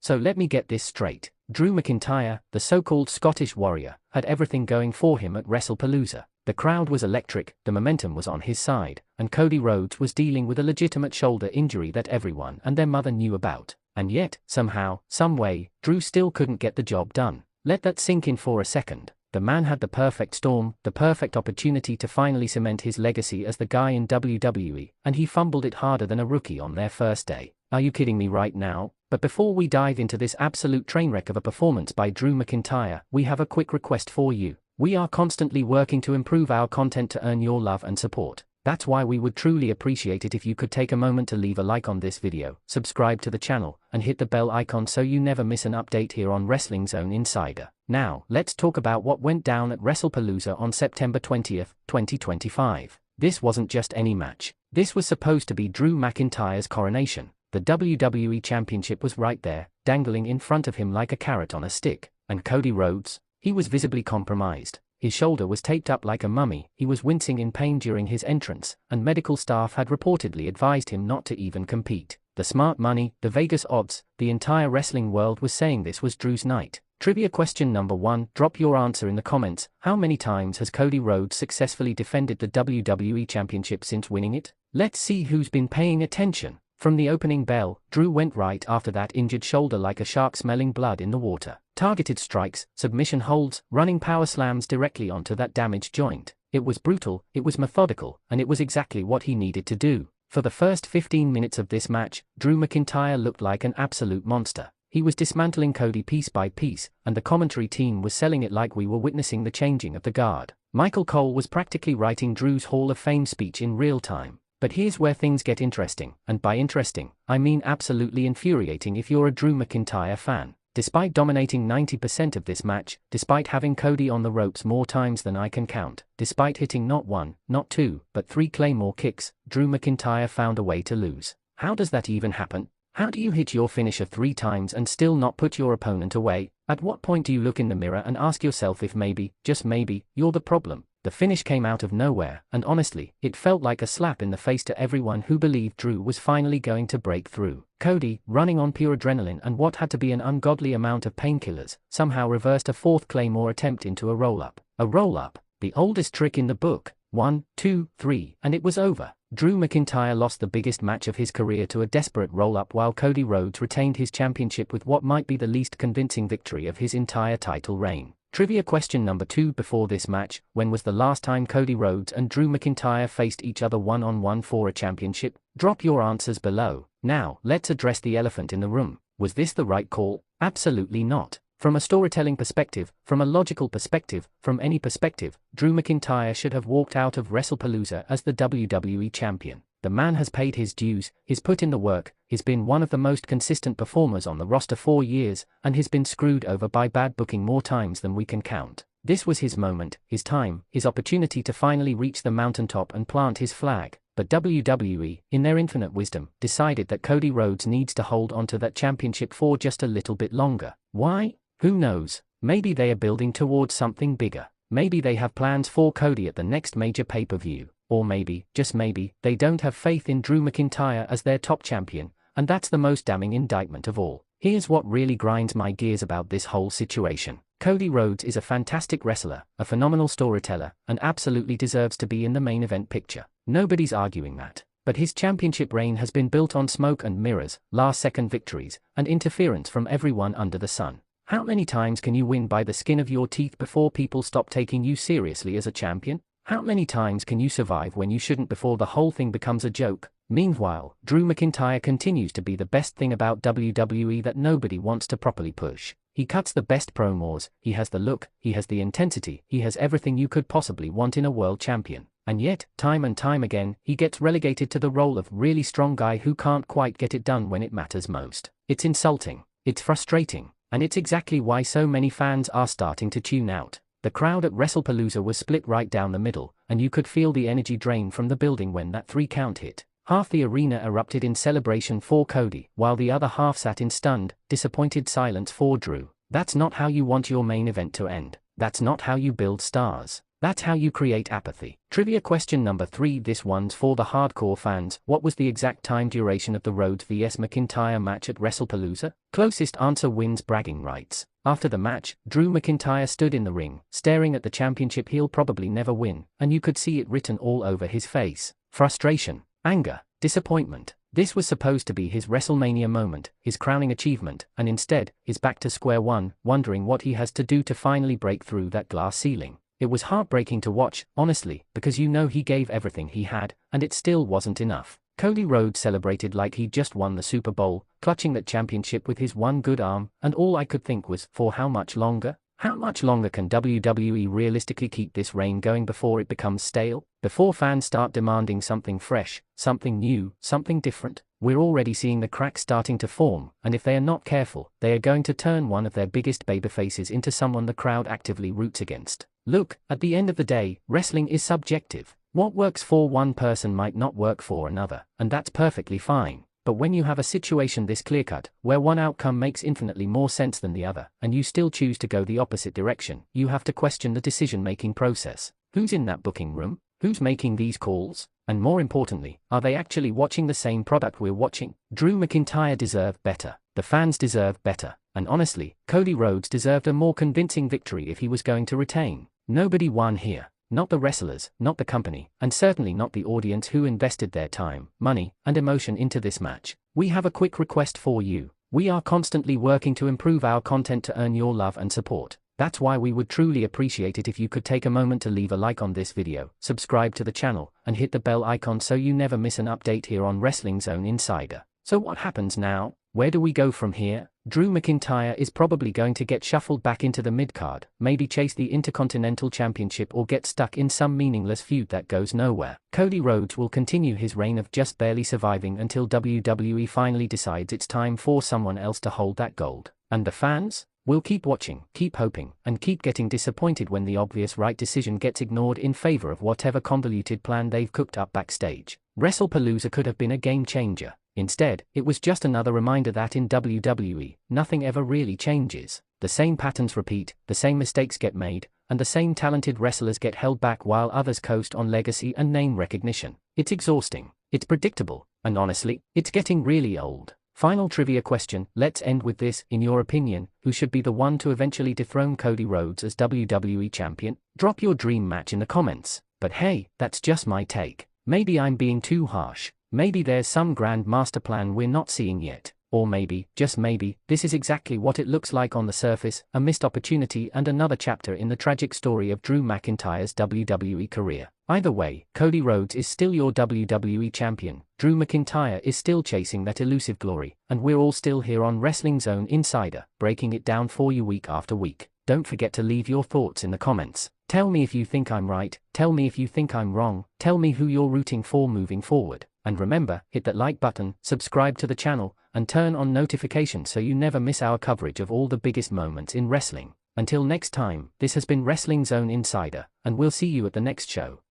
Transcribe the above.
So let me get this straight. Drew McIntyre, the so-called Scottish warrior, had everything going for him at Wrestlepalooza. The crowd was electric, the momentum was on his side, and Cody Rhodes was dealing with a legitimate shoulder injury that everyone and their mother knew about. And yet, somehow, someway, Drew still couldn't get the job done. Let that sink in for a second. The man had the perfect storm, the perfect opportunity to finally cement his legacy as the guy in WWE, and he fumbled it harder than a rookie on their first day. Are you kidding me right now? But before we dive into this absolute trainwreck of a performance by Drew McIntyre, we have a quick request for you. We are constantly working to improve our content to earn your love and support. That's why we would truly appreciate it if you could take a moment to leave a like on this video, subscribe to the channel, and hit the bell icon so you never miss an update here on Wrestling Zone Insider. Now, let's talk about what went down at Wrestlepalooza on September 20th, 2025. This wasn't just any match. This was supposed to be Drew McIntyre's coronation. The WWE Championship was right there, dangling in front of him like a carrot on a stick. And Cody Rhodes? He was visibly compromised. His shoulder was taped up like a mummy, he was wincing in pain during his entrance, and medical staff had reportedly advised him not to even compete. The smart money, the Vegas odds, the entire wrestling world was saying this was Drew's night. Trivia question number 1, drop your answer in the comments. How many times has Cody Rhodes successfully defended the WWE Championship since winning it? Let's see who's been paying attention. From the opening bell, Drew went right after that injured shoulder like a shark smelling blood in the water. Targeted strikes, submission holds, running power slams directly onto that damaged joint. It was brutal, it was methodical, and it was exactly what he needed to do. For the first 15 minutes of this match, Drew McIntyre looked like an absolute monster. He was dismantling Cody piece by piece, and the commentary team was selling it like we were witnessing the changing of the guard. Michael Cole was practically writing Drew's Hall of Fame speech in real time. But here's where things get interesting, and by interesting, I mean absolutely infuriating if you're a Drew McIntyre fan. Despite dominating 90% of this match, despite having Cody on the ropes more times than I can count, despite hitting not 1, not 2, but 3 Claymore kicks, Drew McIntyre found a way to lose. How does that even happen? How do you hit your finisher 3 times and still not put your opponent away? At what point do you look in the mirror and ask yourself if maybe, just maybe, you're the problem? The finish came out of nowhere, and honestly, it felt like a slap in the face to everyone who believed Drew was finally going to break through. Cody, running on pure adrenaline and what had to be an ungodly amount of painkillers, somehow reversed a 4th Claymore attempt into a roll-up. A roll-up, the oldest trick in the book. 1, 2, 3, and it was over. Drew McIntyre lost the biggest match of his career to a desperate roll-up while Cody Rhodes retained his championship with what might be the least convincing victory of his entire title reign. Trivia question number 2 before this match, when was the last time Cody Rhodes and Drew McIntyre faced each other one-on-one for a championship? Drop your answers below. Now, let's address the elephant in the room. Was this the right call? Absolutely not. From a storytelling perspective, from a logical perspective, from any perspective, Drew McIntyre should have walked out of Wrestlepalooza as the WWE Champion. The man has paid his dues, he's put in the work, he's been one of the most consistent performers on the roster for years, and he's been screwed over by bad booking more times than we can count. This was his moment, his time, his opportunity to finally reach the mountaintop and plant his flag. But WWE, in their infinite wisdom, decided that Cody Rhodes needs to hold onto that championship for just a little bit longer. Why? Who knows? Maybe they are building towards something bigger. Maybe they have plans for Cody at the next major pay-per-view. Or maybe, just maybe, they don't have faith in Drew McIntyre as their top champion, and that's the most damning indictment of all. Here's what really grinds my gears about this whole situation. Cody Rhodes is a fantastic wrestler, a phenomenal storyteller, and absolutely deserves to be in the main event picture. Nobody's arguing that. But his championship reign has been built on smoke and mirrors, last-second victories, and interference from everyone under the sun. How many times can you win by the skin of your teeth before people stop taking you seriously as a champion? How many times can you survive when you shouldn't before the whole thing becomes a joke? Meanwhile, Drew McIntyre continues to be the best thing about WWE that nobody wants to properly push. He cuts the best promos, he has the look, he has the intensity, he has everything you could possibly want in a world champion. And yet, time and time again, he gets relegated to the role of really strong guy who can't quite get it done when it matters most. It's insulting, it's frustrating, and it's exactly why so many fans are starting to tune out. The crowd at Wrestlepalooza was split right down the middle, and you could feel the energy drain from the building when that 3 count hit. Half the arena erupted in celebration for Cody, while the other half sat in stunned, disappointed silence for Drew. That's not how you want your main event to end. That's not how you build stars. That's how you create apathy. Trivia question number 3. This one's for the hardcore fans. What was the exact time duration of the Rhodes vs McIntyre match at Wrestlepalooza? Closest answer wins bragging rights. After the match, Drew McIntyre stood in the ring, staring at the championship he'll probably never win, and you could see it written all over his face. Frustration, anger, disappointment. This was supposed to be his WrestleMania moment, his crowning achievement, and instead, he's back to square one, wondering what he has to do to finally break through that glass ceiling. It was heartbreaking to watch, honestly, because you know he gave everything he had, and it still wasn't enough. Cody Rhodes celebrated like he'd just won the Super Bowl, clutching that championship with his one good arm, and all I could think was, for how much longer? How much longer can WWE realistically keep this reign going before it becomes stale? Before fans start demanding something fresh, something new, something different? We're already seeing the cracks starting to form, and if they are not careful, they are going to turn one of their biggest babyfaces into someone the crowd actively roots against. Look, at the end of the day, wrestling is subjective. What works for one person might not work for another, and that's perfectly fine. But when you have a situation this clear-cut, where one outcome makes infinitely more sense than the other, and you still choose to go the opposite direction, you have to question the decision-making process. Who's in that booking room? Who's making these calls? And more importantly, are they actually watching the same product we're watching? Drew McIntyre deserved better. The fans deserve better. And honestly, Cody Rhodes deserved a more convincing victory if he was going to retain. Nobody won here. Not the wrestlers, not the company, and certainly not the audience who invested their time, money, and emotion into this match. We have a quick request for you. We are constantly working to improve our content to earn your love and support. That's why we would truly appreciate it if you could take a moment to leave a like on this video, subscribe to the channel, and hit the bell icon so you never miss an update here on Wrestling Zone Insider. So what happens now? Where do we go from here? Drew McIntyre is probably going to get shuffled back into the mid-card, maybe chase the Intercontinental Championship or get stuck in some meaningless feud that goes nowhere. Cody Rhodes will continue his reign of just barely surviving until WWE finally decides it's time for someone else to hold that gold. And the fans? We'll keep watching, keep hoping, and keep getting disappointed when the obvious right decision gets ignored in favor of whatever convoluted plan they've cooked up backstage. Wrestlepalooza could have been a game changer. Instead, it was just another reminder that in WWE, nothing ever really changes. The same patterns repeat, the same mistakes get made, and the same talented wrestlers get held back while others coast on legacy and name recognition. It's exhausting, it's predictable, and honestly, it's getting really old. Final trivia question, let's end with this. In your opinion, who should be the one to eventually dethrone Cody Rhodes as WWE Champion? Drop your dream match in the comments. But hey, that's just my take. Maybe I'm being too harsh. Maybe there's some grand master plan we're not seeing yet. Or maybe, just maybe, this is exactly what it looks like on the surface, a missed opportunity and another chapter in the tragic story of Drew McIntyre's WWE career. Either way, Cody Rhodes is still your WWE Champion, Drew McIntyre is still chasing that elusive glory, and we're all still here on Wrestling Zone Insider, breaking it down for you week after week. Don't forget to leave your thoughts in the comments. Tell me if you think I'm right, tell me if you think I'm wrong, tell me who you're rooting for moving forward. And remember, hit that like button, subscribe to the channel, and turn on notifications so you never miss our coverage of all the biggest moments in wrestling. Until next time, this has been Wrestling Zone Insider, and we'll see you at the next show.